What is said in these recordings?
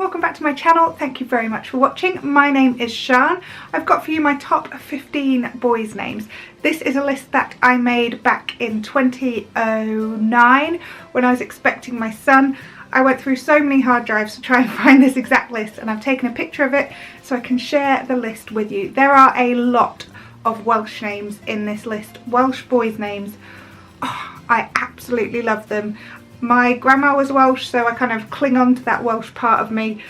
welcome back to my channel. Thank you very much for watching. My name is Sian. I've got for you my top 15 boys' names. This is a list that I made back in 2009 when I was expecting my son. I went through so many hard drives to try and find this exact list, and I've taken a picture of it so I can share the list with you. There are a lot of Welsh names in this list, Welsh boys' names. Oh, I absolutely love them. My grandma was Welsh, so I kind of cling on to that Welsh part of me,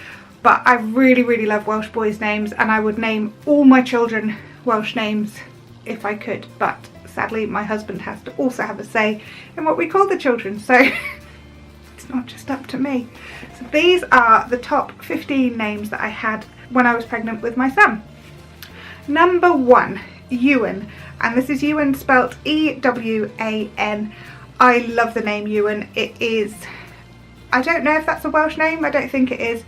but I really love Welsh boys' names, and I would name all my children Welsh names if I could, but sadly my husband has to also have a say in what we call the children, so it's not just up to me. So these are the top 15 names that I had when I was pregnant with my son. Number 1, Ewan, and this is Ewan spelt E-W-A-N. I love the name Ewan. It is, I don't know if that's a Welsh name, I don't think it is.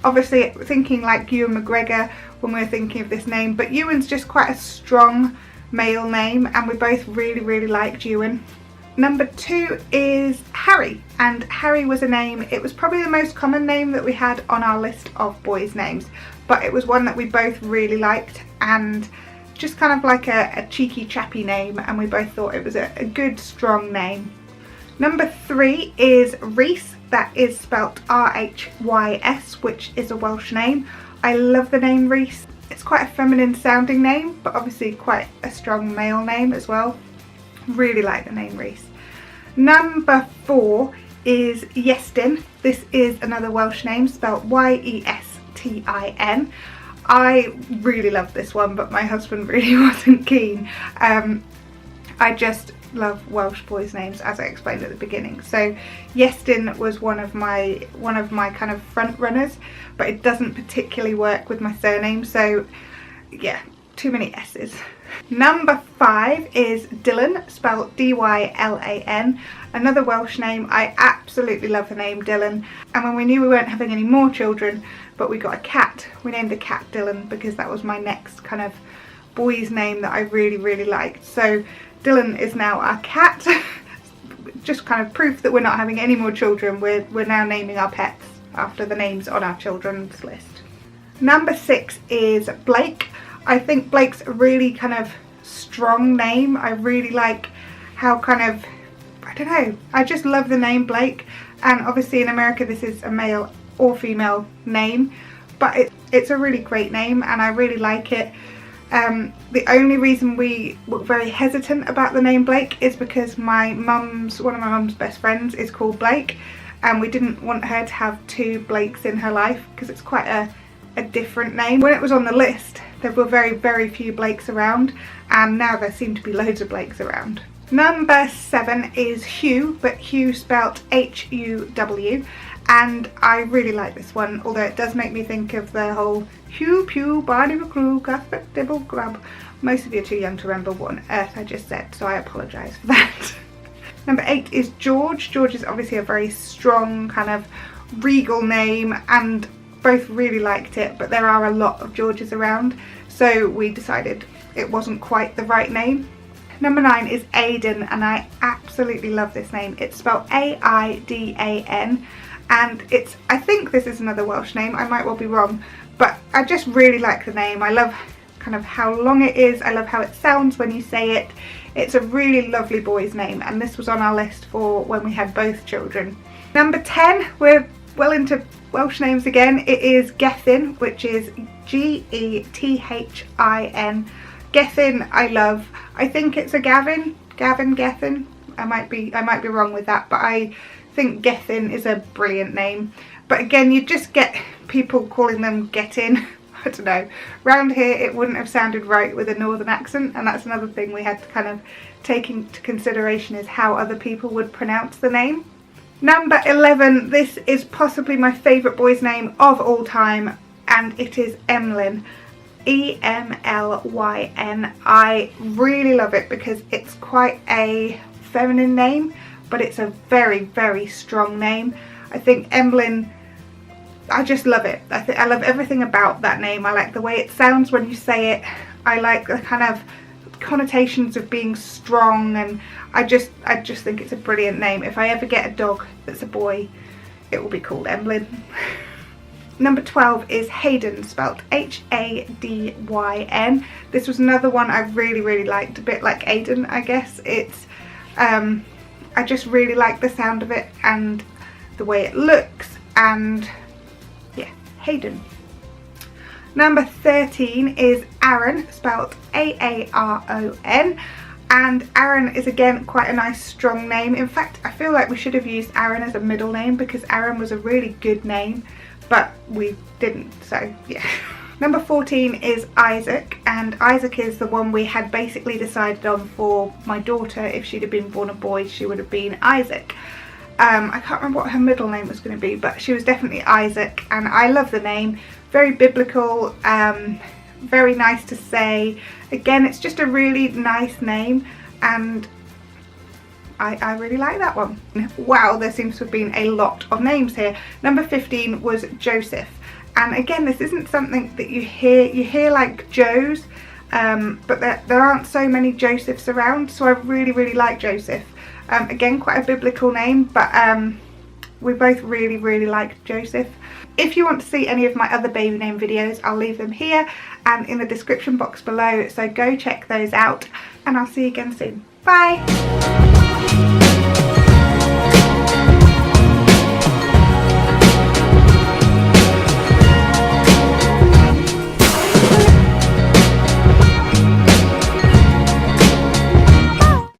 Obviously thinking like Ewan McGregor when we're thinking of this name, but Ewan's just quite a strong male name, and we both really liked Ewan. Number 2 is Harry, and Harry was a name, it was probably the most common name that we had on our list of boys' names, but it was one that we both really liked, and just kind of like a cheeky chappy name, and we both thought it was a good strong name. Number 3 is Reese, that is spelt R-H-Y-S, which is a Welsh name. I love the name Reese. It's quite a feminine sounding name, but obviously quite a strong male name as well. Really like the name Reese. Number 4 is Iestyn. This is another Welsh name spelt Y-E-S-T-I-N. I really love this one, but my husband really wasn't keen. I just love Welsh boys' names, as I explained at the beginning. So Iestyn was one of my kind of front runners, but it doesn't particularly work with my surname, so yeah, too many S's. Number 5 is Dylan, spelled D-Y-L-A-N, another Welsh name. I absolutely love the name Dylan, and when we knew we weren't having any more children, but we got a cat, we named the cat Dylan because that was my next kind of boy's name that I really liked. So Dylan is now our cat. Just kind of proof that we're not having any more children. We're now naming our pets after the names on our children's list. Number 6 is Blake. I think Blake's a really kind of strong name. I really like how kind of, I don't know, I just love the name Blake, and obviously in America this is a male or female name, but it's a really great name and I really like it. The only reason we were very hesitant about the name Blake is because one of my mum's best friends is called Blake, and we didn't want her to have 2 Blakes in her life because it's quite a different name. When it was on the list there were very few Blakes around, and now there seem to be loads of Blakes around. Number 7 is Hugh, but Hugh spelt H-U-W, and I really like this one, although it does make me think of the whole Hugh Pew Barney McCrew Cuthbert Dibble Grub. Most of you are too young to remember what on earth I just said, so I apologise for that. Number 8 is George. George is obviously a very strong kind of regal name, and both really liked it, but there are a lot of Georges around, so we decided it wasn't quite the right name. Number 9 is Aidan, and I absolutely love this name. It's spelled A-I-D-A-N, and I think this is another Welsh name, I might well be wrong, but I just really like the name. I love kind of how long it is, I love how it sounds when you say it. It's a really lovely boy's name, and this was on our list for when we had both children. Number 10, we're well into Welsh names again. It is Gethin, which is G-E-T-H-I-N. Gethin I love. I think it's a Gethin. I might be wrong with that, but I think Gethin is a brilliant name. But again, you just get people calling them Gettin. I don't know. Round here it wouldn't have sounded right with a northern accent, and that's another thing we had to kind of take into consideration, is how other people would pronounce the name. Number 11, this is possibly my favourite boy's name of all time, and it is Emlyn. E-M-L-Y-N. I really love it because it's quite a feminine name, but it's a very strong name. I think Emlyn, I just love it. I love everything about that name. I like the way it sounds when you say it. I like the kind of connotations of being strong, and I just think it's a brilliant name. If I ever get a dog that's a boy, it will be called Emlyn. Number 12 is Hayden, spelt Hadyn. This was another one I really liked, a bit like Aiden, I guess. It's I just really like the sound of it and the way it looks, and yeah, Hayden. Number 13 is Erin, spelt Aaron, and Erin is again quite a nice strong name. In fact, I feel like we should have used Erin as a middle name because Erin was a really good name, but we didn't, so yeah. Number 14 is Isaac, and Isaac is the one we had basically decided on for my daughter. If she'd have been born a boy, she would have been Isaac. I can't remember what her middle name was going to be, but she was definitely Isaac, and I love the name. Very biblical, very nice to say. Again, it's just a really nice name, and I really like that one. Wow, there seems to have been a lot of names here. Number 15 was Joseph. And again, this isn't something that you hear like Joes, but there aren't so many Josephs around, so I really like Joseph. Again, quite a biblical name, but we both really like Joseph. If you want to see any of my other baby name videos, I'll leave them here and in the description box below, so go check those out, and I'll see you again soon. Bye!